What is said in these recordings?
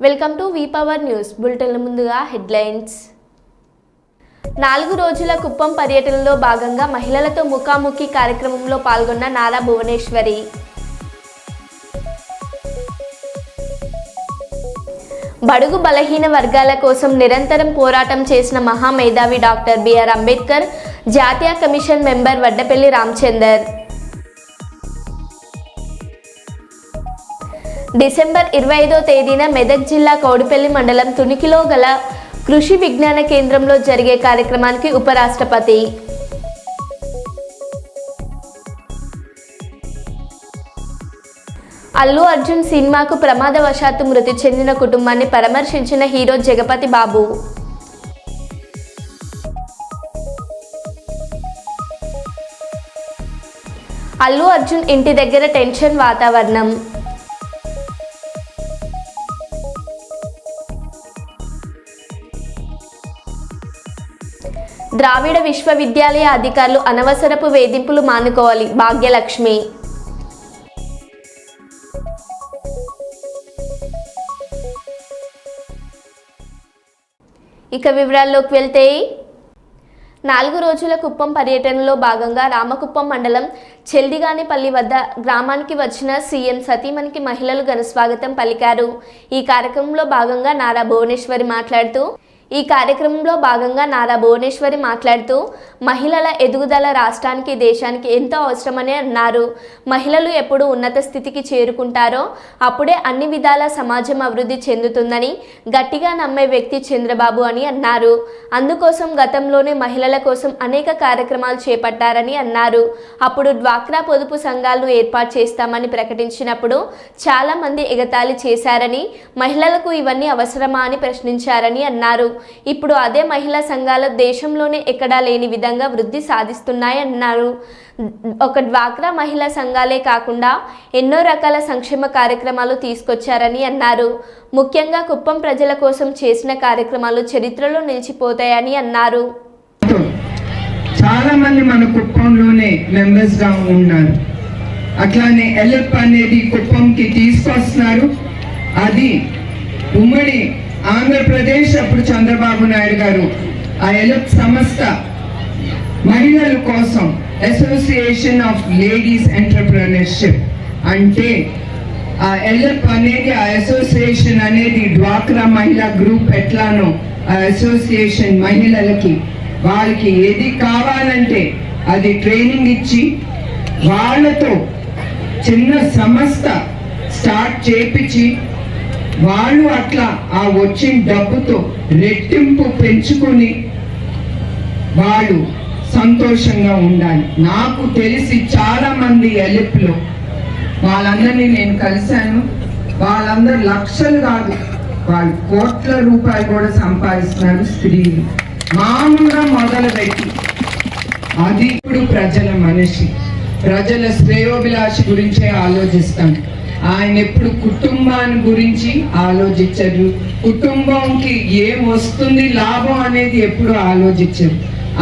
Welcome to V power news bulletin. ముందుగా headlines. 4 రోజుల కుప్పం పర్యటనలో భాగంగా మహిళలతో ముఖాముఖి కార్యక్రమంలో పాల్గొన్న నారా భువనేశ్వరి. బడుగు బలహీన వర్గాల కోసం నిరంతరం పోరాటం చేసిన మహామేధావి డాక్టర్ బిఆర్ అంబేద్కర్, జాతీయ commission member Vaddapalli Ramachandar. December 25వ తేదీన మెదక్ జిల్లా కౌడిపల్లి మండలం తునికిలో గల కృషి విజ్ఞాన కేంద్రంలో జరిగే కార్యక్రమానికి ఉపరాష్ట్రపతి. అల్లు అర్జున్ సినిమాకు ప్రమాదవశాత్తు మృతి చెందిన కుటుంబాన్ని పరామర్శించిన హీరో జగపతి బాబు. అల్లు అర్జున్ ఇంటి దగ్గర టెన్షన్ వాతావరణం. ద్రావిడ విశ్వవిద్యాలయ అధికారులు అనవసరపు వేధింపులు మానుకోవాలి, భాగ్యలక్ష్మి. ఇక వివరాల్లోకి వెళ్తే, 4 రోజుల కుప్పం పర్యటనలో భాగంగా రామకుప్పం మండలం చెల్దిగానిపల్లి వద్ద గ్రామానికి వచ్చిన సీఎం సతీమణికి మహిళలు ఘనస్వాగతం పలికారు. ఈ కార్యక్రమంలో భాగంగా నారా భువనేశ్వరి మాట్లాడుతూ మహిళల ఎదుగుదల రాష్ట్రానికి దేశానికి ఎంతో అవసరమని అన్నారు. మహిళలు ఎప్పుడు ఉన్నత స్థితికి చేరుకుంటారో అప్పుడే అన్ని విధాల సమాజం అభివృద్ధి చెందుతుందని గట్టిగా నమ్మే వ్యక్తి చంద్రబాబు అని అన్నారు. అందుకోసం గతంలోనే మహిళల కోసం అనేక కార్యక్రమాలు చేపట్టారని అన్నారు. అప్పుడు డ్వాక్రా పొదుపు సంఘాలను ఏర్పాటు చేస్తామని ప్రకటించినప్పుడు చాలా మంది ఎగతాళి చేశారని, మహిళలకు ఇవన్నీ అవసరమా అని ప్రశ్నించారని అన్నారు. ఇప్పుడు అదే మహిళా సంఘాలు దేశంలోనే ఎక్కడా లేని విధంగా వృద్ధి సాధిస్తున్నాయన్నారు. ఒక డ్వాక్రా మహిళా సంఘాలే కాకుండా ఎన్నో రకాల సంక్షేమ కార్యక్రమాలు తీసుకొచ్చారని అన్నారు. ముఖ్యంగా కుప్పం ప్రజల కోసం చేసిన కార్యక్రమాలు చరిత్రలో నిలిచిపోతాయని అన్నారు. చాలా మంది మన కుప్పంలోనే మెంబర్స్ గా ఉన్నారు. అట్లానే ఎల్ఎఫ్ అనేది కుప్పంకి తీసుకొస్తున్నారు. అది ఉమ్మడి ఆంధ్రప్రదేశ్ అప్పుడు చంద్రబాబు నాయుడు గారు ఆ ఎల్ఎఫ్ సంస్థ మహిళల కోసం అసోసియేషన్ ఆఫ్ లేడీస్ ఎంటర్‌ప్రెన్యూర్‌షిప్ అంటే ఆ ఎల్ఎఫ్ అనేది, ఆ అసోసియేషన్ అనేది డ్వాక్రా మహిళా గ్రూప్ ఎట్లానో ఆ అసోసియేషన్ మహిళలకి వాళ్ళకి ఏది కావాలంటే అది ట్రైనింగ్ ఇచ్చి వాళ్ళతో చిన్న సంస్థ స్టార్ట్ చేపించి వాళ్ళు అట్లా ఆ వచ్చిన డబ్బుతో రెట్టింపు పెంచుకొని వాళ్ళు సంతోషంగా ఉండాలి. నాకు తెలిసి చాలా మంది ఎలిప్లో వాళ్ళందరినీ నేను కలిశాను. వాళ్ళందరూ లక్షలు కాదు, వాళ్ళు కోట్ల రూపాయలు కూడా సంపాదిస్తున్నారు స్త్రీలు. మామూలుగా మొదలుపెట్టి అది ఇప్పుడు ప్రజల మనిషి, ప్రజల శ్రేయోభిలాషి గురించే ఆలోచిస్తాం. ఆయన ఎప్పుడు కుటుంబాన్ని గురించి ఆలోచించరు, కుటుంబంకి ఏం వస్తుంది లాభం అనేది ఎప్పుడు ఆలోచించరు.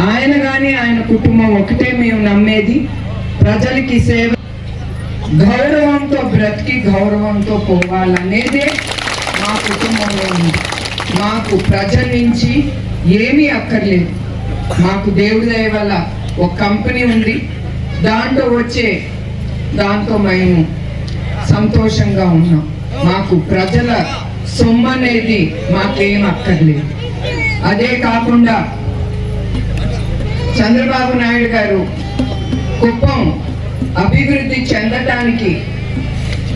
ఆయన కానీ ఆయన కుటుంబం ఒకటే మేము నమ్మేది, ప్రజలకి సేవ, గౌరవంతో బ్రతికి గౌరవంతో పోవాలనేదే మా కుటుంబంలో ఉంది. మాకు ప్రజల నుంచి ఏమీ అక్కర్లేదు. మాకు దేవుడి దయ వల్ల ఒక కంపెనీ ఉంది, దాంతో మేము సంతోషంగా ఉన్నాం. మాకు ప్రజల సొమ్ము అనేది మాకేం అక్కర్లేదు. అదే కాకుండా చంద్రబాబు నాయుడు గారు కుప్పం అభివృద్ధి చెందటానికి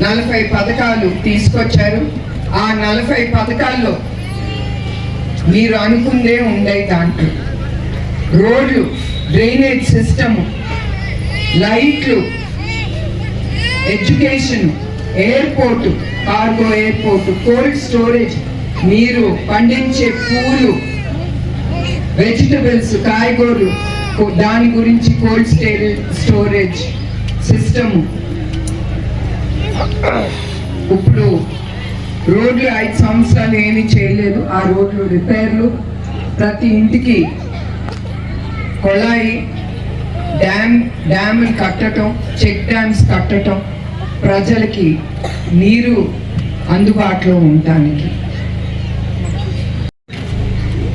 40 పథకాలు తీసుకొచ్చారు. ఆ 40 పథకాల్లో మీరు అనుకుందే ఉండే దాంట్లో రోడ్లు, డ్రైనేజ్ సిస్టమ్, లైట్లు, education, airport, cargo airport, cold storage, మీరు పండించే పూలు, వెజిటబుల్స్, కాయగూరలు, దాని గురించి కోల్డ్ స్టోరేజ్ సిస్టము. ఇప్పుడు రోడ్లు 5 సంవత్సరాలు ఏమీ చేయలేదు. ఆ రోడ్లు రిపేర్లు, ప్రతి ఇంటికి కొళాయి, డ్యాములు కట్టడం, చెక్ డ్యామ్స్ కట్టడం, ప్రజలకి నీరు అందుబాటులో ఉండటానికి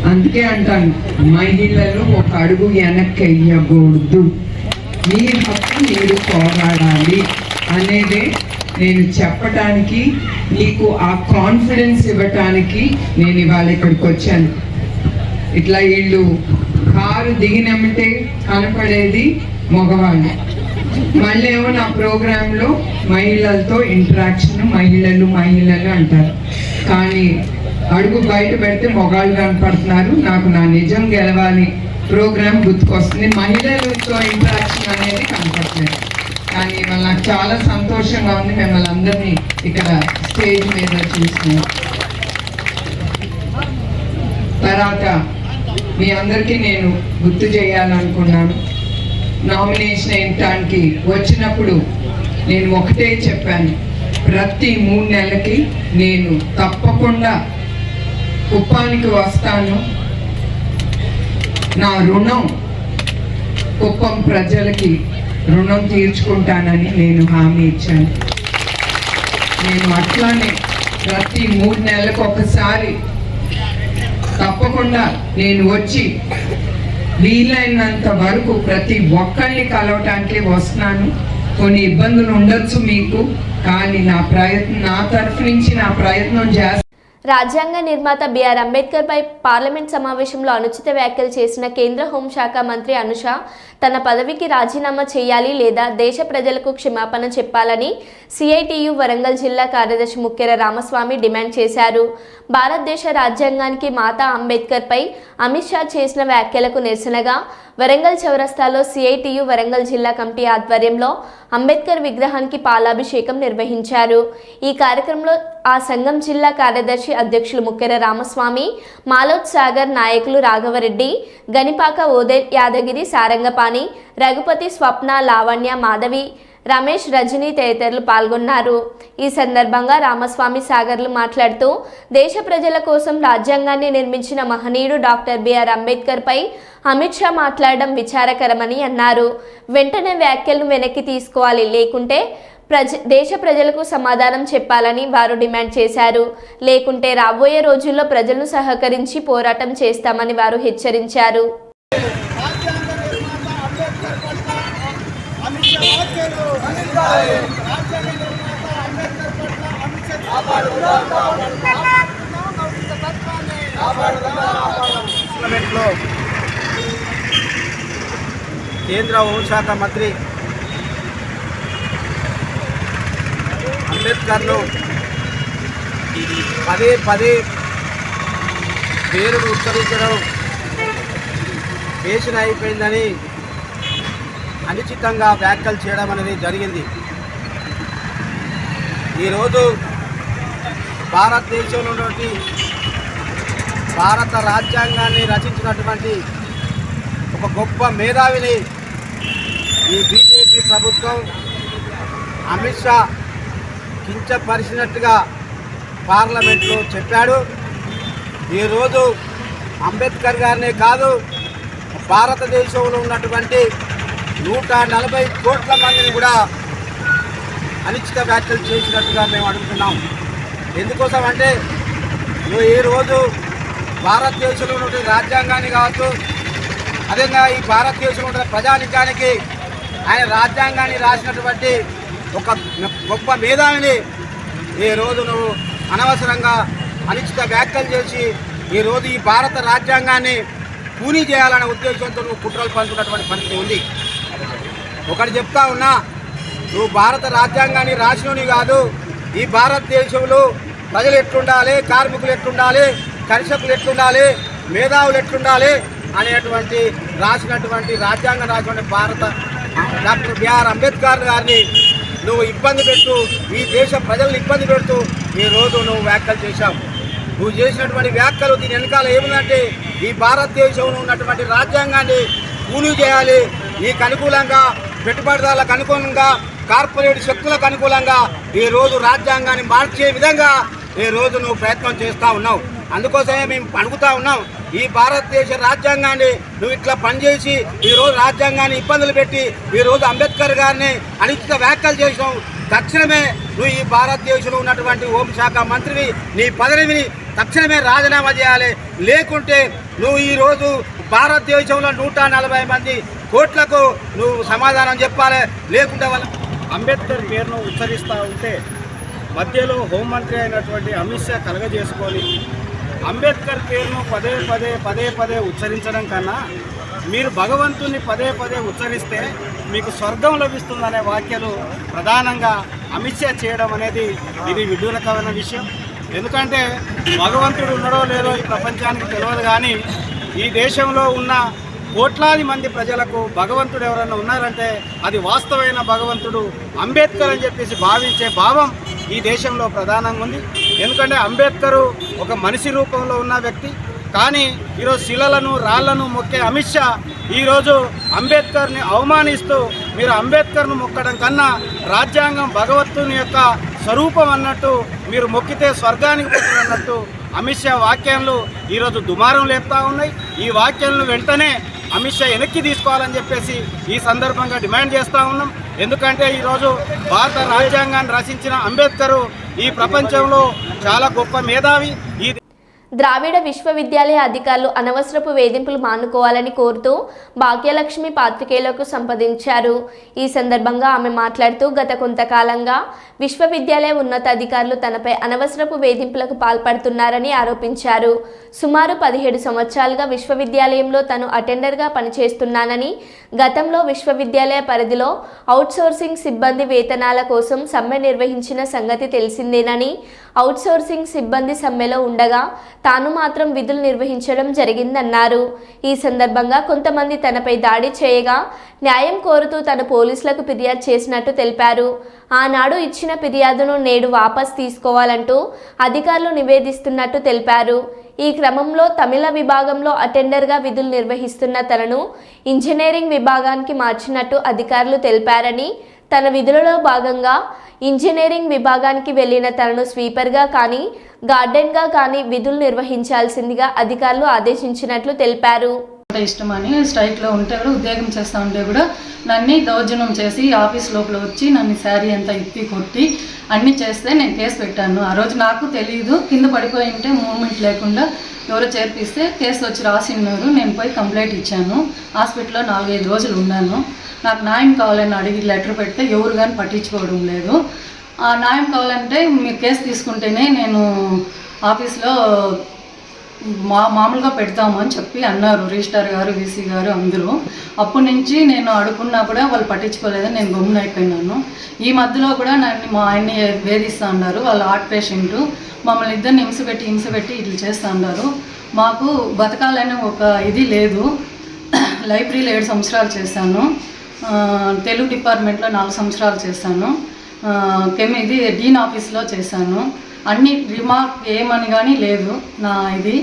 అందుకే అంటాను, మహిళలు ఒక అడుగు వెనక్కి వెయ్యకూడదు, మీ హక్కు మీరు పోరాడాలి అనేదే నేను చెప్పటానికి, నీకు ఆ కాన్ఫిడెన్స్ ఇవ్వటానికి నేను ఇవాళ ఇక్కడికి వచ్చాను. ఇట్లా వీళ్ళు కారు దిగినమ్మంటే కనపడేది మగవాళ్ళు, మళ్ళీ ఏమో నా ప్రోగ్రాంలో మహిళలతో ఇంటరాక్షన్, మహిళలు అంటారు, కానీ అడుగు బయట పెడితే మగాళ్ళు కనపడుతున్నారు. నాకు నా నిజం గెలవాలి ప్రోగ్రాం గుర్తుకొస్తుంది, మహిళలతో ఇంటరాక్షన్ అనేది కనపడలేదు. కానీ ఇవాళ నాకు చాలా సంతోషంగా ఉంది మిమ్మల్ని అందరినీ ఇక్కడ స్టేజ్ మీద చూస్తున్నాను. తర్వాత మీ అందరికీ నేను గుర్తు చేయాలనుకున్నాను, నామినేషన్ వేయటానికి వచ్చినప్పుడు నేను ఒకటే చెప్పాను, ప్రతి 3 నెలలకి నేను తప్పకుండా కుప్పానికి వస్తాను, నా రుణం కుప్పం ప్రజలకి రుణం తీర్చుకుంటానని నేను హామీ ఇచ్చాను. నేను అట్లానే ప్రతి 3 నెలలకు ఒకసారి తప్పకుండా నేను వచ్చి వీలైనంత వరకు ప్రతి ఒక్కరిని కలవటానికి వస్తున్నాను. కొన్ని ఇబ్బందులు ఉండొచ్చు మీకు, కానీ నా తరఫు నుంచి నా ప్రయత్నం చేస్తాను. రాజ్యాంగ నిర్మాత బిఆర్ అంబేద్కర్ పై పార్లమెంట్ సమావేశంలో అనుచిత వ్యాఖ్యలు చేసిన కేంద్ర హోంశాఖ మంత్రి అనుష తన పదవికి రాజీనామా చేయాలి లేదా దేశ ప్రజలకు క్షమాపణ చెప్పాలని సిఐటియు వరంగల్ జిల్లా కార్యదర్శి ముక్కెర రామస్వామి డిమాండ్ చేశారు. భారతదేశ రాజ్యాంగానికి మాతా అంబేద్కర్ పై అమిత్ షా చేసిన వ్యాఖ్యలకు నిరసనగా వరంగల్ చౌరస్తాలో సిఐటియు వరంగల్ జిల్లా కమిటీ ఆధ్వర్యంలో అంబేద్కర్ విగ్రహానికి పాలాభిషేకం నిర్వహించారు. ఈ కార్యక్రమంలో ఆ సంఘం జిల్లా కార్యదర్శి అధ్యక్షులు ముక్కెర రామస్వామి, మాలోత్ సాగర్ నాయకులు రాఘవరెడ్డి, గనిపాక ఓదే యాదగిరి, సారంగపాణి, రఘుపతి, స్వప్న, లావణ్య, మాధవి, రమేష్, రజని తదితరులు పాల్గొన్నారు. ఈ సందర్భంగా రామస్వామి సాగర్లు మాట్లాడుతూ దేశ ప్రజల కోసం రాజ్యాంగాన్ని నిర్మించిన మహనీయుడు డాక్టర్ బిఆర్ అంబేద్కర్ పై అమిత్ షా మాట్లాడడం విచారకరమని అన్నారు. వెంటనే వ్యాఖ్యలను వెనక్కి తీసుకోవాలి, లేకుంటే దేశ ప్రజలకు సమాధానం చెప్పాలని వారు డిమాండ్ చేశారు. లేకుంటే రాబోయే రోజుల్లో ప్రజలను సహకరించి పోరాటం చేస్తామని వారు హెచ్చరించారు. పార్లమెంట్లో కేంద్ర హోంశాఖ మంత్రి అంబేద్కర్ను పదే పేరును ఉచ్చరించడం వేసిన అయిపోయిందని అనుచితంగా వ్యాఖ్యలు చేయడం అనేది జరిగింది. ఈరోజు భారతదేశంలో ఉన్నటువంటి భారత రాజ్యాంగాన్ని రచించినటువంటి ఒక గొప్ప మేధావిని ఈ బీజేపీ ప్రభుత్వం అమిత్ షా కించపరిచినట్టుగా పార్లమెంట్లో చెప్పాడు. ఈరోజు అంబేద్కర్ గారినే కాదు, భారతదేశంలో ఉన్నటువంటి 140 కోట్ల మందిని కూడా అనిశ్చిత వ్యాఖ్యలు చేసినట్టుగా మేము అడుగుతున్నాం. ఎందుకోసం అంటే ఈరోజు భారతదేశంలో ఉన్న రాజ్యాంగాన్ని కావచ్చు, అదేవిధంగా ఈ భారతదేశంలో ఉన్న ప్రజానికానికి ఆయన రాజ్యాంగాన్ని రాసినటువంటి ఒక గొప్ప మేధావిని ఈరోజు నువ్వు అనవసరంగా అనిశ్చిత వ్యాఖ్యలు చేసి ఈరోజు ఈ భారత రాజ్యాంగాన్ని కూనీ చేయాలనే ఉద్దేశంతో నువ్వు కుట్రలు పంచుకున్నటువంటి పరిస్థితి ఉంది. ఒకటి చెప్తా ఉన్నా, నువ్వు భారత రాజ్యాంగాన్ని రాసినవి కాదు, ఈ భారతదేశంలో ప్రజలు ఎట్లుండాలి, కార్మికులు ఎట్లుండాలి, కర్షకులు ఎట్లుండాలి, మేధావులు ఎట్లుండాలి అనేటువంటి రాసినటువంటి రాజ్యాంగం రాసినటువంటి భారత డాక్టర్ బిఆర్ అంబేద్కర్ గారిని నువ్వు ఇబ్బంది పెట్టు, ఈ దేశ ప్రజలను ఇబ్బంది పెడుతూ ఈరోజు నువ్వు వ్యాఖ్యలు చేశావు. నువ్వు చేసినటువంటి వ్యాఖ్యలు దీని వెనకాల ఏముందంటే ఈ భారతదేశంలో ఉన్నటువంటి రాజ్యాంగాన్ని కూనీ చేయాలి, నీకు అనుకూలంగా, పెట్టుబడిదారులకు అనుకూలంగా, కార్పొరేట్ శక్తులకు అనుకూలంగా ఈరోజు రాజ్యాంగాన్ని మార్చే విధంగా ఈరోజు నువ్వు ప్రయత్నం చేస్తూ ఉన్నావు. అందుకోసమే మేము అడుగుతూ ఉన్నాం, ఈ భారతదేశ రాజ్యాంగాన్ని నువ్వు ఇట్లా పనిచేసి ఈరోజు రాజ్యాంగాన్ని ఇబ్బందులు పెట్టి ఈరోజు అంబేద్కర్ గారిని అనిశ్చిత వ్యాఖ్యలు చేసినావు. తక్షణమే నువ్వు ఈ భారతదేశంలో ఉన్నటువంటి హోంశాఖ మంత్రిని నీ పదవిని తక్షణమే రాజీనామా చేయాలి. లేకుంటే నువ్వు ఈరోజు భారతదేశంలో 140 మంది కోట్లకు నువ్వు సమాధానం చెప్పాలి. లేకుంటే వాళ్ళ అంబేద్కర్ పేరును ఉచ్చరిస్తూ ఉంటే మధ్యలో హోంమంత్రి అయినటువంటి అమిత్ షా కలగజేసుకొని అంబేద్కర్ పేరును పదే పదే ఉచ్చరించడం కన్నా మీరు భగవంతుని పదే ఉచ్చరిస్తే మీకు స్వర్గం లభిస్తుందనే వ్యాఖ్యలు ప్రధానంగా అమిత్ షా చేయడం అనేది ఇది విడ్డూరకమైన విషయం. ఎందుకంటే భగవంతుడు ఉన్నాడో లేదో ఈ ప్రపంచానికి తెలియదు, కానీ ఈ దేశంలో ఉన్న కోట్లాది మంది ప్రజలకు భగవంతుడు ఎవరైనా ఉన్నారంటే అది వాస్తవమైన భగవంతుడు అంబేద్కర్ అని చెప్పేసి భావించే భావం ఈ దేశంలో ప్రధానంగా ఉంది. ఎందుకంటే అంబేద్కరు ఒక మనిషి రూపంలో ఉన్న వ్యక్తి, కానీ ఈరోజు శిలలను రాళ్లను మొక్కే అమిత్ షా ఈరోజు అంబేద్కర్ని అవమానిస్తూ మీరు అంబేద్కర్ను మొక్కడం కన్నా రాజ్యాంగం భగవంతుని యొక్క స్వరూపం అన్నట్టు మీరు మొక్కితే స్వర్గానికి పోతున్నట్టు అమిత్ షా వాక్యాలు ఈరోజు దుమారం లేపుతా ఉన్నాయి. ఈ వాక్యాలను వెంటనే అమిత్ షా వెనక్కి తీసుకోవాలని చెప్పేసి ఈ సందర్భంగా డిమాండ్ చేస్తూ ఉన్నాం. ఎందుకంటే ఈరోజు భారత రాజ్యాంగాన్ని రచించిన అంబేద్కరు ఈ ప్రపంచంలో చాలా గొప్ప మేధావి. ఈ ద్రావిడ విశ్వవిద్యాలయ అధికారులు అనవసరపు వేధింపులు మానుకోవాలని కోరుతూ భాగ్యలక్ష్మి పాత్రికేయులకు సంప్రదించారు. ఈ సందర్భంగా ఆమె మాట్లాడుతూ గత కొంతకాలంగా విశ్వవిద్యాలయ ఉన్నతాధికారులు తనపై అనవసరపు వేధింపులకు పాల్పడుతున్నారని ఆరోపించారు. సుమారు 17 సంవత్సరాలుగా విశ్వవిద్యాలయంలో తను అటెండర్గా పనిచేస్తున్నానని, గతంలో విశ్వవిద్యాలయ పరిధిలో అవుట్సోర్సింగ్ సిబ్బంది వేతనాల కోసం సమ్మె నిర్వహించిన సంగతి తెలిసిందేనని, అవుట్సోర్సింగ్ సిబ్బంది సమ్మెలో ఉండగా తాను మాత్రం విధులు నిర్వహించడం జరిగిందన్నారు. ఈ సందర్భంగా కొంతమంది తనపై దాడి చేయగా న్యాయం కోరుతూ తను పోలీసులకు ఫిర్యాదు చేసినట్టు తెలిపారు. ఆనాడు ఇచ్చిన ఫిర్యాదును నేడు వాపస్ తీసుకోవాలంటూ అధికారులు నివేదిస్తున్నట్టు తెలిపారు. ఈ క్రమంలో తమిళ విభాగంలో అటెండర్గా విధులు నిర్వహిస్తున్న తనను ఇంజనీరింగ్ విభాగానికి మార్చినట్టు అధికారులు తెలిపారని, తన విధులలో భాగంగా ఇంజనీరింగ్ విభాగానికి వెళ్లిన తనను స్వీపర్గా కానీ గార్డెన్గా కానీ విధులు నిర్వహించాల్సిందిగా అధికారులు ఆదేశించినట్లు తెలిపారు. ఇష్టమని స్ట్రైక్లో ఉంటే కూడా ఉద్యోగం చేస్తూ ఉంటే కూడా నన్ను దౌర్జన్యం చేసి ఆఫీస్ లోపల వచ్చి నన్ను శారీ అంతా ఇప్పి కొట్టి అన్నీ చేస్తే నేను కేసు పెట్టాను. ఆ రోజు నాకు తెలియదు, కింద పడిపోయి ఉంటే మూమెంట్ లేకుండా ఎవరో చేర్పిస్తే కేసు వచ్చి రాసిన్నారు. నేను పోయి కంప్లైంట్ ఇచ్చాను. హాస్పిటల్లో 4-5 రోజులు ఉన్నాను. నాకు న్యాయం కావాలని అడిగి లెటర్ పెడితే ఎవరు కానీ పట్టించుకోవడం లేదు. ఆ న్యాయం కావాలంటే మీరు కేసు తీసుకుంటేనే నేను ఆఫీస్లో మామూలుగా పెడతాము అని చెప్పి అన్నారు రిజిస్ట్రార్ గారు, వీసీ గారు అందరూ. అప్పటి నుంచి నేను అడుగున్నా కూడా వాళ్ళు పట్టించుకోలేదని నేను గమ్మున అయిపోయినాను. ఈ మధ్యలో కూడా నన్ను మా ఆయన్ని వేధిస్తూ ఉన్నారు. వాళ్ళ హార్ట్ పేషెంటు, మమ్మల్ని ఇద్దరిని హింసపెట్టి ఇట్లా చేస్తూ ఉన్నారు. మాకు బతకాలని ఒక ఇది లేదు. లైబ్రరీలో 7 సంవత్సరాలు చేశాను. తెలుగు డిపార్ట్మెంట్లో 4 సంవత్సరాలు చేశాను. ఇది డీన్ ఆఫీస్లో చేశాను. అన్ని రిమార్క్ ఏమని కానీ లేదు. నా ఇది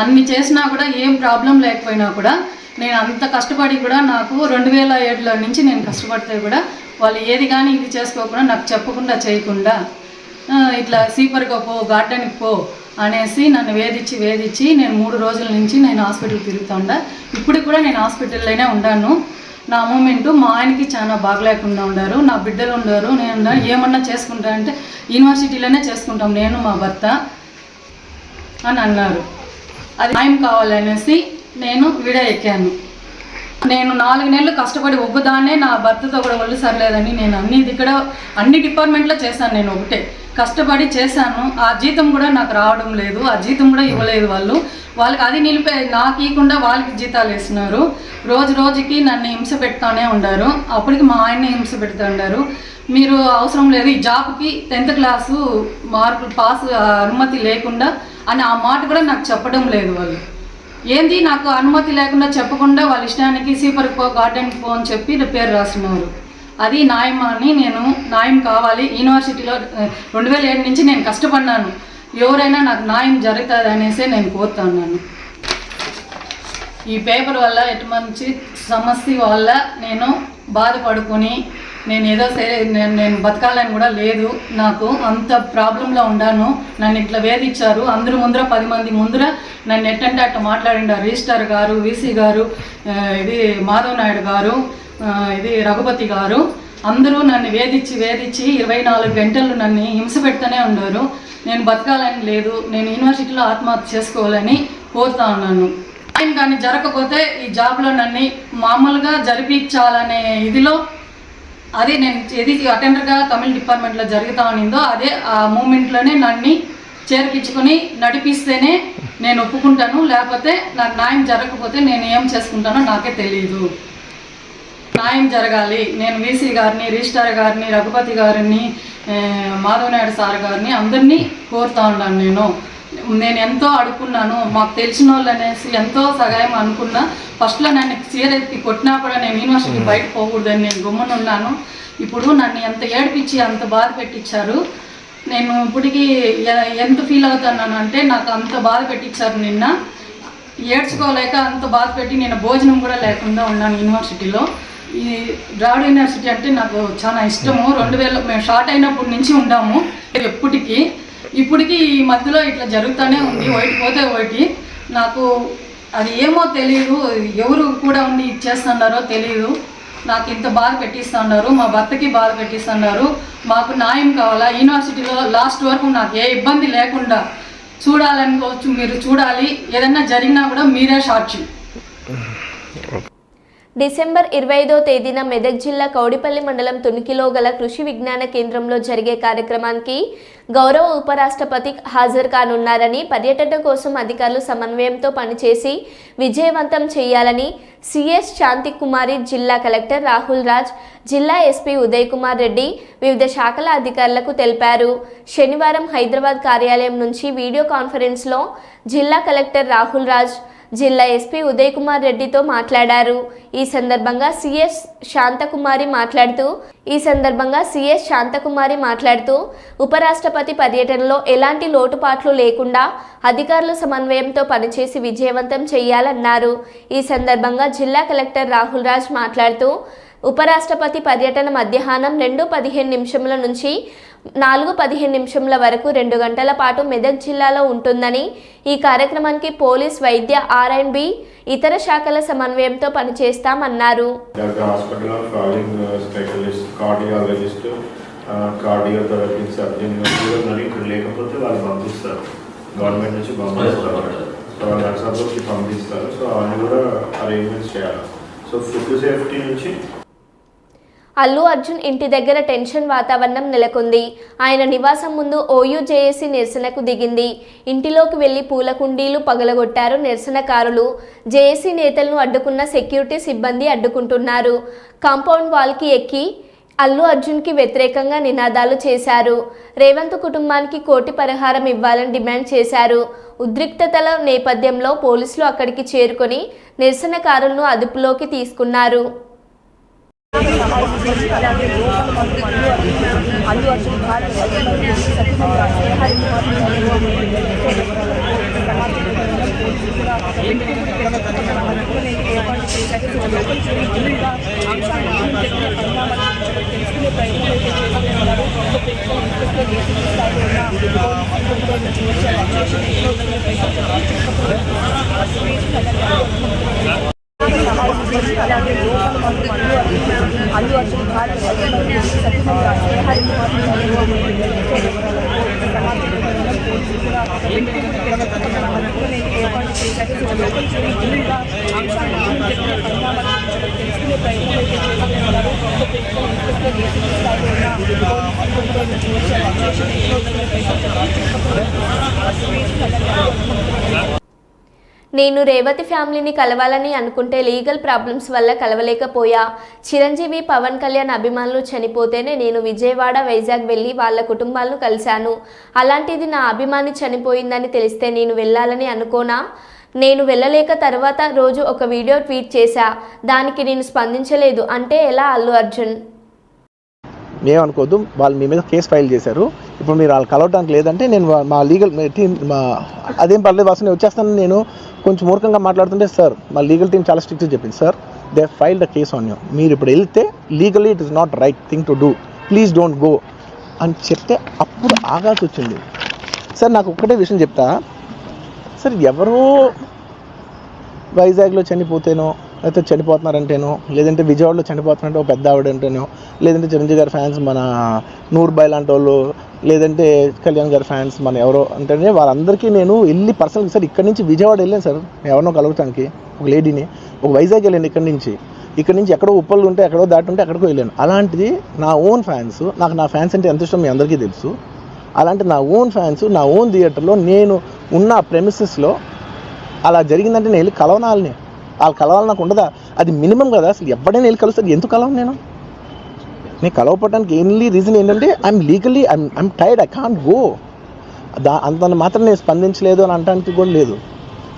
అన్ని చేసినా కూడా ఏం ప్రాబ్లం లేకపోయినా కూడా నేను అంత కష్టపడి కూడా నాకు 2007లో నుంచి నేను కష్టపడితే కూడా వాళ్ళు ఏది కానీ ఇది చేసుకోకుండా నాకు చెప్పకుండా చేయకుండా ఇట్లా సీపర్గా పో, గార్డెన్కి పో అనేసి నన్ను వేధించి నేను 3 రోజుల నుంచి నేను హాస్పిటల్ తిరుగుతుండా. ఇప్పుడు కూడా నేను హాస్పిటల్లోనే ఉన్నాను. నా మూమెంటు మా ఆయనకి చాలా బాగలేకుండా ఉన్నారు. నా బిడ్డలు ఉన్నారు. నేను ఏమన్నా చేసుకుంటా అంటే యూనివర్సిటీలోనే చేసుకుంటాం నేను మా భర్త అని అన్నారు. అది న్యాయం కావాలనేసి నేను విడ ఎక్కాను. నేను 4 నెలలు కష్టపడి ఒక్కదాన్నే నా భర్తతో కూడా ఒళ్ళు సరలేదని నేను అన్ని డిపార్ట్మెంట్లో చేశాను. నేను ఒకటే కష్టపడి చేశాను. ఆ జీతం కూడా నాకు రావడం లేదు. ఆ జీతం కూడా ఇవ్వలేదు వాళ్ళకి అది నాకు ఇవ్వకుండా వాళ్ళకి జీతాలు వేస్తున్నారు. రోజుకి నన్ను హింస పెడతానే ఉండారు. అప్పటికి మా ఆయన్ని హింస పెడుతూ ఉండారు. మీరు అవసరం లేదు ఈ జాబ్కి 10th క్లాసు మార్కులు పాస్ అనుమతి లేకుండా అని ఆ మాట కూడా నాకు చెప్పడం లేదు. వాళ్ళు ఏంది నాకు అనుమతి లేకుండా చెప్పకుండా వాళ్ళ ఇష్టానికి సీపర్కి పో, గార్డెన్కి పో అని చెప్పి పేరు రాస్తున్నారు. అది న్యాయమని నేను న్యాయం కావాలి. యూనివర్సిటీలో 2007 నుంచి నేను కష్టపడినాను. ఎవరైనా నాకు న్యాయం జరుగుతుంది అనేసి నేను కోరుతున్నాను. ఈ పేపర్ వల్ల ఎటువంటి సమస్య వల్ల నేను బాధపడుకొని నేను ఏదో సరే నేను బతకాలని కూడా లేదు. నాకు అంత ప్రాబ్లంలో ఉన్నాను. నన్ను ఇట్లా వేధించారు. అందరూ ముందర 10 మంది ముందర నన్ను ఎట్టంటే అట్ట మాట్లాడిండారు. రిజిస్ట్రార్ గారు, వీసీ గారు, ఇది మాధవ్ నాయుడు గారు, ఇది రఘుపతి గారు అందరూ నన్ను వేధించి 24 గంటలు నన్ను హింస పెడుతూనే ఉన్నారు. నేను బతకాలని లేదు, నేను యూనివర్సిటీలో ఆత్మహత్య చేసుకోవాలని కోరుతా ఉన్నాను. కానీ జరగకపోతే ఈ జాబ్లో నన్ను మామూలుగా జరిపించాలనే ఇదిలో అదే నేను ఏది అటెండర్గా తమిళ డిపార్ట్మెంట్లో జరుగుతా ఉన్నిందో అదే ఆ మూమెంట్లోనే నన్ను చేర్పించుకొని నడిపిస్తేనే నేను ఒప్పుకుంటాను. లేకపోతే నాకు న్యాయం జరగకపోతే నేను ఏం చేసుకుంటానో నాకే తెలియదు. న్యాయం జరగాలి. నేను వీసీ గారిని, రిజిస్ట్రార్ గారిని, రఘుపతి గారిని, మాధవ్ నాయుడు సార్ గారిని అందరినీ కోరుతా ఉన్నాను. నేను ఎంతో అడుక్కున్నాను. మాకు తెలిసిన వాళ్ళు అనేసి ఎంతో సహాయం అనుకున్నా. ఫస్ట్లో నన్ను చీరెత్తి కొట్టినా కూడా నేను యూనివర్సిటీ బయట పోకూడదని నేను గమ్మునున్నాను. ఇప్పుడు నన్ను ఎంత ఏడిపించి అంత బాధ పెట్టించారు. నేను ఇప్పటికీ ఎంత ఫీల్ అవుతున్నాను అంటే నాకు అంత బాధ పెట్టించారు. నిన్న ఏడ్చుకోలేక అంత బాధ పెట్టి నేను భోజనం కూడా లేకుండా ఉన్నాను యూనివర్సిటీలో. ఈ ద్రావిడ యూనివర్సిటీ అంటే నాకు చాలా ఇష్టము. 2000 మేము స్టార్ట్ అయినప్పటి నుంచి ఉన్నాము. ఇప్పటికీ ఈ మధ్యలో ఇట్లా జరుగుతూనే ఉంది. ఒకటి పోతే ఒకటి. నాకు అది ఏమో తెలియదు, ఎవరు కూడా ఉండి ఇచ్చేస్తున్నారో తెలియదు. నాకు ఇంత బాధ పెట్టిస్తున్నారు, మా భర్తకి బాధ పెట్టిస్తున్నారు. మాకు న్యాయం కావాలా. యూనివర్సిటీలో లాస్ట్ వరకు నాకు ఏ ఇబ్బంది లేకుండా చూడాలనుకోవచ్చు, మీరు చూడాలి. ఏదన్నా జరిగినా కూడా మీరే సాక్షి. డిసెంబర్ 25వ తేదీన మెదక్ జిల్లా కౌడిపల్లి మండలం తునికిలో గల కృషి విజ్ఞాన కేంద్రంలో జరిగే కార్యక్రమానికి గౌరవ ఉపరాష్ట్రపతి హాజరు కానున్నారని, పర్యటన కోసం అధికారులు సమన్వయంతో పనిచేసి విజయవంతం చేయాలని సిఎస్ శాంతికుమారి, జిల్లా కలెక్టర్ రాహుల్ రాజ్, జిల్లా ఎస్పీ ఉదయ్ కుమార్ రెడ్డి వివిధ శాఖల అధికారులకు తెలిపారు. శనివారం హైదరాబాద్ కార్యాలయం నుంచి వీడియో కాన్ఫరెన్స్లో జిల్లా కలెక్టర్ రాహుల్ రాజ్, జిల్లా ఎస్పీ ఉదయ్ కుమార్ రెడ్డితో మాట్లాడారు. ఈ సందర్భంగా సిఎస్ శాంతకుమారి మాట్లాడుతూ ఉపరాష్ట్రపతి పర్యటనలో ఎలాంటి లోటుపాట్లు లేకుండా అధికారులు సమన్వయంతో పనిచేసి విజయవంతం చేయాలన్నారు. ఈ సందర్భంగా జిల్లా కలెక్టర్ రాహుల్ రాజ్ మాట్లాడుతూ ఉపరాష్ట్రపతి పర్యటన మధ్యాహ్నం 2:15 నుంచి 4:15 వరకు 2 గంటల పాటు మెదక్ జిల్లాలో ఉంటుందని, ఈ కార్యక్రమానికి పోలీస్, వైద్య, R&B ఇతర శాఖల సమన్వయంతో పనిచేస్తామన్నారు. గవర్నమెంట్ నుంచి పంపిస్తారు. సో అవన్నీ కూడా అరేంజ్మెంట్స్ చేయాలి. సో ఫుడ్ సేఫ్టీ నుంచి అల్లు అర్జున్ ఇంటి దగ్గర టెన్షన్ వాతావరణం నెలకొంది. ఆయన నివాసం ముందు ఓయూ జేఏసీ నిరసనకు దిగింది. ఇంటిలోకి వెళ్లి పూల కుండీలు పగలగొట్టారు నిరసనకారులు. జేఏసీ నేతలను అడ్డుకున్న సెక్యూరిటీ సిబ్బంది అడ్డుకుంటున్నారు. కాంపౌండ్ వాల్కి ఎక్కి అల్లు అర్జున్కి వ్యతిరేకంగా నినాదాలు చేశారు. రేవంత్ కుటుంబానికి 1 కోటి పరిహారం ఇవ్వాలని డిమాండ్ చేశారు. ఉద్రిక్తతల నేపథ్యంలో పోలీసులు అక్కడికి చేరుకొని నిరసనకారులను అదుపులోకి తీసుకున్నారు. అల్లు అర్జున్ నేను రేవతి ఫ్యామిలీని కలవాలని అనుకుంటే లీగల్ ప్రాబ్లమ్స్ వల్ల కలవలేకపోయా. చిరంజీవి, పవన్ కళ్యాణ్ అభిమానులు చనిపోతేనే నేను విజయవాడ, వైజాగ్ వెళ్ళి వాళ్ళ కుటుంబాలను కలిశాను. అలాంటిది నా అభిమాని చనిపోయిందని తెలిస్తే నేను వెళ్ళాలని అనుకోనా? నేను వెళ్ళలేక తర్వాత రోజు ఒక వీడియో ట్వీట్ చేశా. దానికి నేను స్పందించలేదు అంటే ఎలా? అల్లు అర్జున్ ఏమనుకోవద్దు, వాళ్ళు మీ మీద కేసు ఫైల్ చేశారు. ఇప్పుడు మీరు వాళ్ళు కలవడానికి లేదంటే నేను మా లీగల్ టీం అదేం పర్లేదు వాసు నేను వచ్చేస్తాను. నేను కొంచెం మూర్ఖంగా మాట్లాడుతుంటే సార్ మా లీగల్ టీం చాలా స్ట్రిక్ట్గా చెప్పింది, sir they filed the case on you, మీరు ఇప్పుడు వెళ్తే legally it is not right thing to do, please don't go అని చెప్తే అప్పుడు ఆగాల్సి వచ్చింది. సార్ నాకు ఒక్కటే విషయం చెప్తా సార్, ఎవరో వైజాగ్లో చనిపోతేనో అయితే చనిపోతున్నారంటేనో, లేదంటే విజయవాడలో చనిపోతున్నారంటే ఒక పెద్ద ఆవిడ అంటేనో, లేదంటే చిరంజీవి గారి ఫ్యాన్స్ మన నూర్బాయ్ లాంటి వాళ్ళు, లేదంటే కళ్యాణ్ గారి ఫ్యాన్స్ మన ఎవరో అంటేనే వాళ్ళందరికీ నేను వెళ్ళి పర్సనల్గా సార్ ఇక్కడి నుంచి విజయవాడ వెళ్ళాను సార్ ఎవరినో కలవటానికి, ఒక లేడీని, ఒక వైజాగ్ వెళ్ళాను ఇక్కడి నుంచి ఎక్కడో ఉప్పలు ఉంటే ఎక్కడో దాటి ఉంటే ఎక్కడికో వెళ్ళాను. అలాంటిది నా ఓన్ ఫ్యాన్స్, నాకు నా ఫ్యాన్స్ అంటే ఎంత ఇష్టం మీ అందరికీ తెలుసు. అలాంటి నా ఓన్ ఫ్యాన్స్ నా ఓన్ థియేటర్లో నేను ఉన్న ప్రెమిసెస్లో అలా జరిగిందంటే నేను వెళ్ళి కలవనాలని, వాళ్ళు కలవాలి నాకు ఉండదా? అది మినిమం కదా. అసలు ఎవడైనా వెళ్ళి కలుస్తుంది, ఎందుకు కలవను నేను కలవపడడానికి ఓన్లీ రీజన్ ఏంటంటే I'm legally I'm tired, I can't go. అంత మాత్రం నేను స్పందించలేదు అని అనడానికి కూడా లేదు.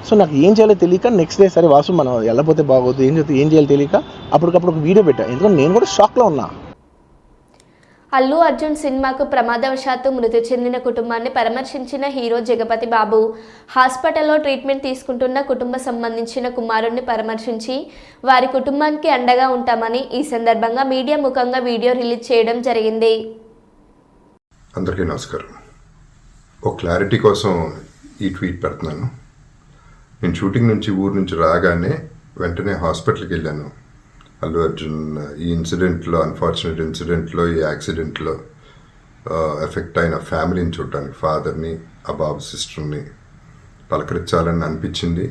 సో నాకు ఏం చేయాలో తెలియక నెక్స్ట్ డే సరే వాసు మనం వెళ్ళకపోతే బాగోదు, ఏం చేయాలో తెలియక అప్పటికప్పుడు ఒక వీడియో పెట్టాను. ఎందుకంటే నేను కూడా షాక్లో ఉన్నా. అల్లు అర్జున్ సినిమాకు ప్రమాదవశాత్తు మృతి చెందిన కుటుంబాన్ని పరామర్శించిన హీరో జగపతి బాబు హాస్పిటల్లో ట్రీట్మెంట్ తీసుకుంటున్న కుటుంబ సంబంధించిన కుమారుడిని పరామర్శించి వారి కుటుంబానికి అండగా ఉంటామని ఈ సందర్భంగా మీడియా ముఖంగా వీడియో రిలీజ్ చేయడం జరిగింది. అందరికీ నమస్కారం. ఒక క్లారిటీ కోసం ఈ ట్వీట్ పెడుతున్నాను. నేను షూటింగ్ నుంచి ఊరు నుంచి రాగానే వెంటనే హాస్పిటల్కి వెళ్ళాను. అల్లు అర్జున్ ఈ ఇన్సిడెంట్లో, అన్ఫార్చునేట్ ఇన్సిడెంట్లో, ఈ యాక్సిడెంట్లో ఎఫెక్ట్ అయిన ఫ్యామిలీని చూడటానికి, ఫాదర్ని, ఆ బాబు సిస్టర్ని పలకరించాలని అనిపించింది,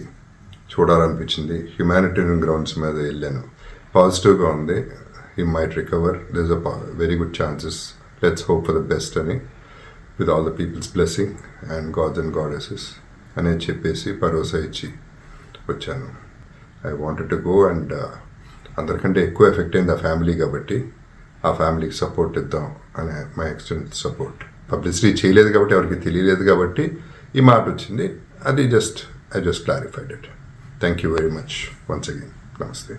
చూడాలనిపించింది. హ్యుమానిటేరియన్ గ్రౌండ్స్ మీద వెళ్ళాను. పాజిటివ్గా ఉంది. He might recover, there is a very good chances, let's hope for the best అని, with all the people's blessing and gods and goddesses అనేది చెప్పేసి భరోసా ఇచ్చి వచ్చాను. I wanted to go and అందరికంటే ఎక్కువ ఎఫెక్ట్ అయింది ఆ ఫ్యామిలీ కాబట్టి ఆ ఫ్యామిలీకి సపోర్ట్ ఇద్దాం అనే మై ఎక్స్టెంట్ సపోర్ట్. పబ్లిసిటీ చేయలేదు కాబట్టి, ఎవరికి తెలియలేదు కాబట్టి ఈ మాట వచ్చింది. అది I just clarified it. Thank you very much once again. నమస్తే.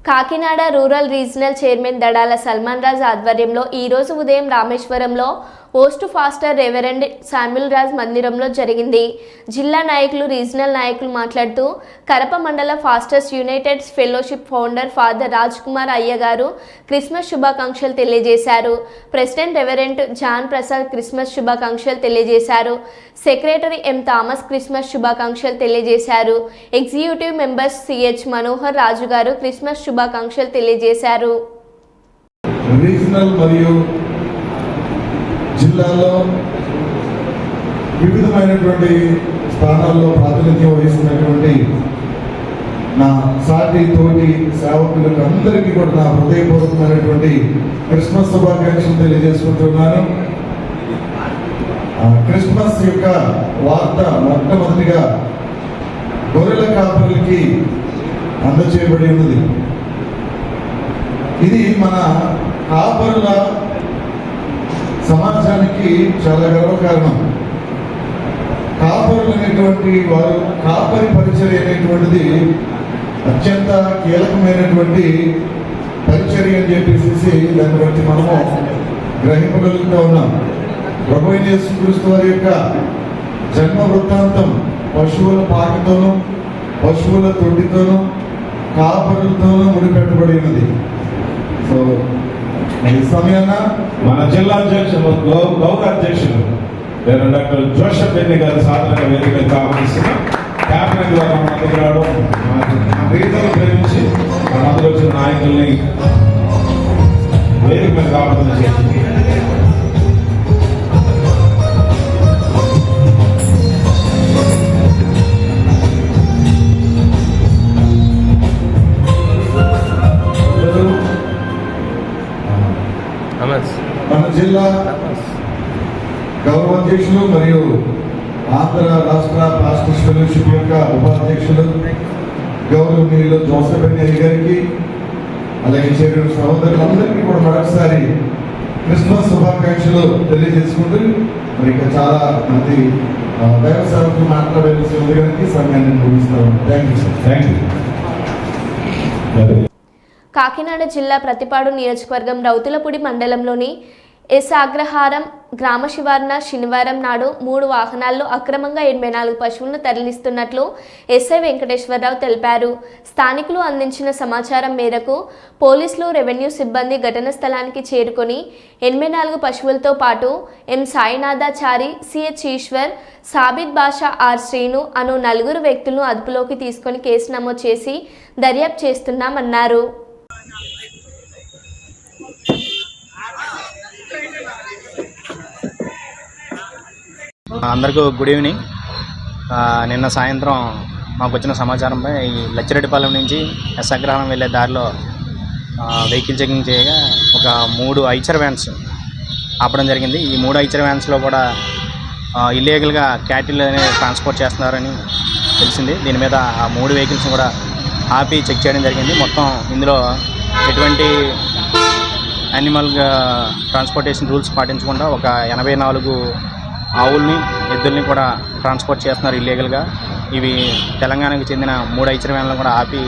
Kakinada rural regional chairman Dadala Salman Raj ఆధ్వర్యంలో ఈరోజు ఉదయం రామేశ్వరంలో post pastor reverend Samuel Raj మందిరంలో జరిగింది. జిల్లా నాయకులు, రీజనల్ నాయకులు మాట్లాడుతూ కరప మండల pastors united fellowship founder father Raj Kumar అయ్య గారు క్రిస్మస్ శుభాకాంక్షలు తెలియజేశారు. President reverend John Prasad Christmas శుభాకాంక్షలు తెలియజేశారు. సెక్రటరీ ఎం థామస్ క్రిస్మస్ శుభాకాంక్షలు తెలియజేశారు. ఎగ్జిక్యూటివ్ మెంబర్స్ సిహెచ్ మనోహర్ రాజు గారు క్రిస్మస్ శుభాకాంక్షలు తెలియజేశారు. రీజనల్ మరియు జిల్లాలో వివిధమైనటువంటి స్థానాల్లో ప్రాతినిధ్యం వహిస్తున్నటువంటి నా సాటి తోటి సేవకులకు అందరికీ కూడా నా హృదయపూర్వకమైనటువంటి క్రిస్మస్ శుభాకాంక్షలు తెలియజేసుకుంటున్నాను. క్రిస్మస్ యొక్క వార్త మొట్టమొదటిగా గొర్రెల కాపరులకి అందచేయబడి ఉన్నది. ఇది మన కాపరుల సమాజానికి చాలా గర్వకారణం. కాపరులు అనేటువంటి వారు, కాపరి పరిచర్య అనేటువంటిది అత్యంత కీలకమైనటువంటి పరిచర్య అని చెప్పేసి దాన్ని బట్టి మనము గ్రహింపగలుగుతూ ఉన్నాం. ప్రభువైన యేసుక్రీస్తు వారి యొక్క జన్మ వృత్తాంతం పశువుల పాకతోనూ, పశువుల తొట్టితోనూ, కాపరులతోనూ ముడిపెట్టబడి ఉన్నది. సో ఈ సమయాన మన జిల్లా అధ్యక్షులు, గౌరవ అధ్యక్షులు డాక్టర్ జోసెఫ్ బెన్ని గారి సాధారణ వేదిక ఆహ్వానిస్తున్న క్యాబినెట్ ద్వారా మన దగ్గర రావడం, రీజనల్ ప్రేమించి మన అందరూ వచ్చిన నాయకుల్ని వేదిక మీద రావడం చేసింది. మన జిల్లా గౌరవ అధ్యక్షులు మరియు ఆంధ్ర రాష్ట్ర పాస్టర్స్ ఫెలోషిప్ యొక్క ఉపాధ్యక్షులు గౌరవనీయులు జోసెఫ్ బెన్ని గారికి, అలాగే చేరిన సహోదరులందరికీ కూడా మరొకసారి క్రిస్మస్ శుభాకాంక్షలు తెలియజేసుకుంటూ మరి ఇంకా చాలా మంది దైవ సేవకులు మాట్లాడవలసి ఉంది కనుక సమయాన్ని ముగిస్తాను. Thank you sir. Thank you. Kakinada జిల్లా ప్రతిపాడు నియోజకవర్గం రౌతులపూడి మండలంలోని ఎస్ అగ్రహారం గ్రామ శివారున శనివారం నాడు 3 వాహనాల్లో అక్రమంగా 84 పశువులను తరలిస్తున్నట్లు ఎస్ఐ వెంకటేశ్వరరావు తెలిపారు. స్థానికులు అందించిన సమాచారం మేరకు పోలీసులు, రెవెన్యూ సిబ్బంది ఘటన స్థలానికి చేరుకొని 84 పశువులతో పాటు M Sainathachari, CH Eshwar, Sabid Basha, R Srinu అను 4 వ్యక్తులను అదుపులోకి తీసుకొని కేసు నమోదు చేసి దర్యాప్తు చేస్తున్నామన్నారు. అందరికీ గుడ్ ఈవినింగ్. నిన్న సాయంత్రం మాకు వచ్చిన సమాచారంపై ఈ లచ్చిరెడ్డిపాలెం నుంచి ఎస్ అగ్రహారం వెళ్ళే దారిలో వెహికల్ చెకింగ్ చేయగా ఒక 3 ఐచర్ వ్యాన్స్ ఆపడం జరిగింది. ఈ 3 ఐచర్ వ్యాన్స్లో కూడా ఇల్లీగల్గా క్యాటిల్ అనేది ట్రాన్స్పోర్ట్ చేస్తున్నారని తెలిసింది. దీని మీద ఆ 3 వెహికల్స్ కూడా ఆపి చెక్ చేయడం జరిగింది. మొత్తం ఇందులో ఎటువంటి యానిమల్ ట్రాన్స్పోర్టేషన్ రూల్స్ పాటించకుండా ఒక 84 ఆవుల్ని, ఎద్దుల్ని కూడా ట్రాన్స్పోర్ట్ చేస్తున్నారు ఇల్లీగల్గా. ఇవి తెలంగాణకు చెందిన 3 ఐచర్ వ్యాన్లను కూడా ఆపి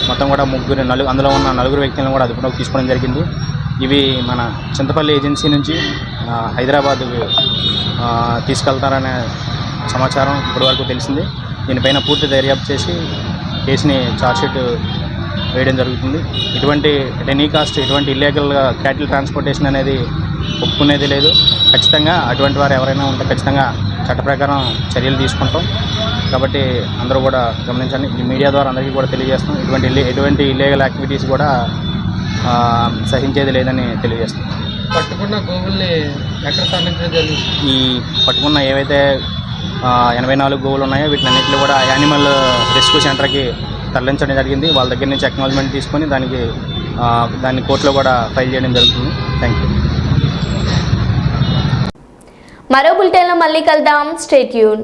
మొత్తం కూడా అందులో ఉన్న 4 వ్యక్తులను కూడా అదుపులోకి తీసుకోవడం జరిగింది. ఇవి మన చింతపల్లి ఏజెన్సీ నుంచి హైదరాబాద్కు తీసుకెళ్తారనే సమాచారం ఇప్పటివరకు తెలిసింది. దీనిపైన పూర్తి దర్యాప్తు చేసి కేసుని ఛార్జ్షీట్ వేయడం జరుగుతుంది. ఎనీ కాస్ట్ ఇటువంటి ఇల్లీగల్గా క్యాటిల్ ట్రాన్స్పోర్టేషన్ అనేది ఒప్పుకునేది లేదు. ఖచ్చితంగా అటువంటి వారు ఎవరైనా ఉంటే ఖచ్చితంగా చట్ట ప్రకారం చర్యలు తీసుకుంటాం. కాబట్టి అందరూ కూడా గమనించండి. ఈ మీడియా ద్వారా అందరికీ కూడా తెలియజేస్తాం. ఎటువంటి ఇల్లీగల్ యాక్టివిటీస్ కూడా సహించేది లేదని తెలియజేస్తాం. పట్టుకున్న గోవుల్ని ఎక్కడ తరలించడం జరిగింది? ఈ పట్టుకున్న ఏవైతే 84 గోవులు ఉన్నాయో వీటినన్నింటినీ కూడా యానిమల్ రెస్క్యూ సెంటర్కి తరలించడం జరిగింది. వాళ్ళ దగ్గర నుంచి అక్నాలజ్మెంట్ తీసుకొని దాన్ని కోర్టులో కూడా ఫైల్ చేయడం జరుగుతుంది. Thank you. మరో బులెటిన్లో మళ్ళీ కలుద్దాం. Stay tune.